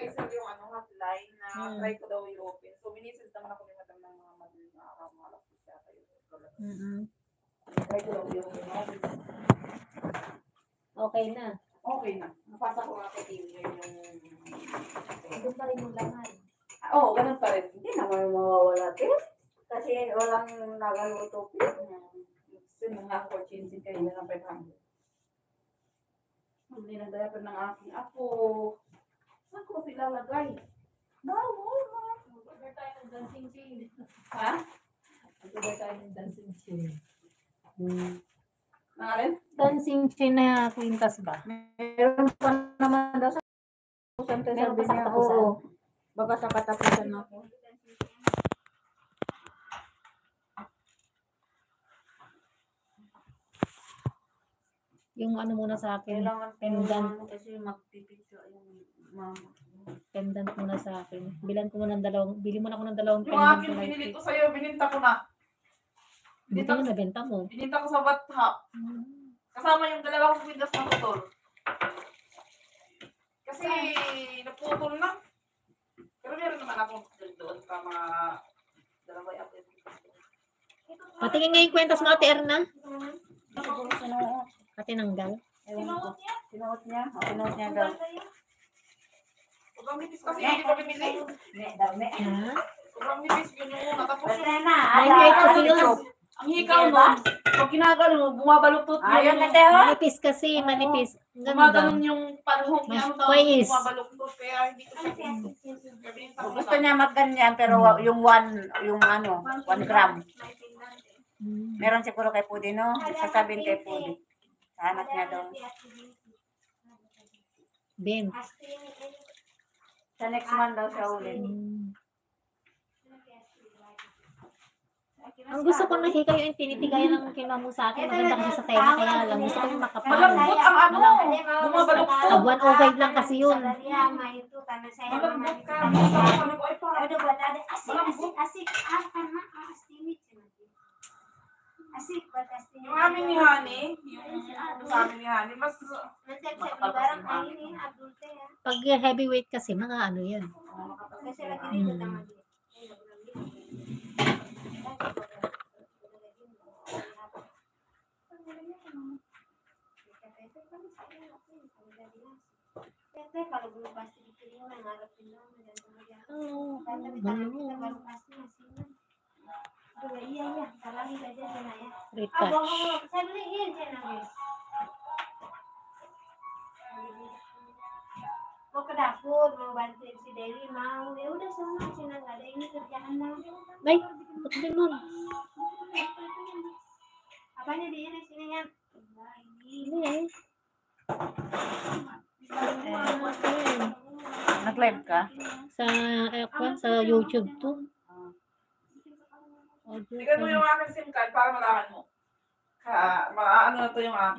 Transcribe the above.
kay sir yung hotline na try ko daw i-open. So, minisid naman ako ni madam ng mga madaling nakakamalap ko siya kayo. Try ko daw i-open. Okay na. Okay na. Napasa ko nga kay Tim yung... Doon pa rin yung laman. Oo, ganun pa rin. Hindi naman mawawala din. Kasi walang nagaluto. Sin mga ako, chinsin kayo na ng 500. Hindi na diaper ng aking apo. Saan ko sila lagay? Mag-order tayo ng dancing chain. Ha? Mag-order tayo ng dancing chain. Nangalin? Dancing chain na kwintas ba? Meron pa naman daw sa katapusan. Meron pa sa niya. katapusan? Oo. Baka sa katapusan ako. Yung ano muna sa akin. Kailangan Pendant. kasi magpipicture yung mama. Pendant muna sa akin. Bili mo na ako ng dalawang Yung pendant. aking binili ko sa'yo, bininta ko na. Buti na nabenta mo. Bininta ko sa Batha. Kasama yung dalawang windows na putol. Kasi naputol na. Pero meron naman akong doon sa mga dalawang update. Patingin nga yung kwentas mo, Ate Erna. Siguro sinuot. Ate Nanggal. Ewan ko. Sinuot niya? O, sinuot niya daw. Sobrang nipis kasi hindi ko bibili. Ha? Sobrang nipis yun yung una. Tapos Basta yung na. Ay, kahit kasi yun. ang hikaw nun, pag ginagano mo, bumabaluktot Ayun na yung... tayo. Manipis kasi, manipis. Ang ganda. Gumaganon yung paluhog niya. Ano tawag? Mais. Bumabaluktot. Kaya hindi ko siya bininta ko Gusto na. niya magganyan pero yung 1 gram. Meron siguro kay Pudi, no? Sasabihin kay Pudi. Sa anak niya daw. Ben. Sa next month daw siya ulit. Ang gusto ko nahika yung tinitigayan ng kinuha mo sa akin. Maganda kasi sa tela, kaya lang gusto ko yung makapal. Malambot ang ano. Bumabaluktot. 105 lang kasi yun. Malambot ka. Sabi ko, ay parang yung amin ni Hani, yung sa amin ni Hani, mas Pag heavyweight kasi, mga ano yun. Retouch. Mau ke dapur, mau bantuin si Dewi, mau. Ya udah sana, Cina nggak ada ini kerjaan lah. Ay, ba't ganun? Apanya diiris ininya? Hindi. Nag-live ka? Sa YouTube to. Tignan mo yung aking SIM card para malaman mo. Maano na to yung akin.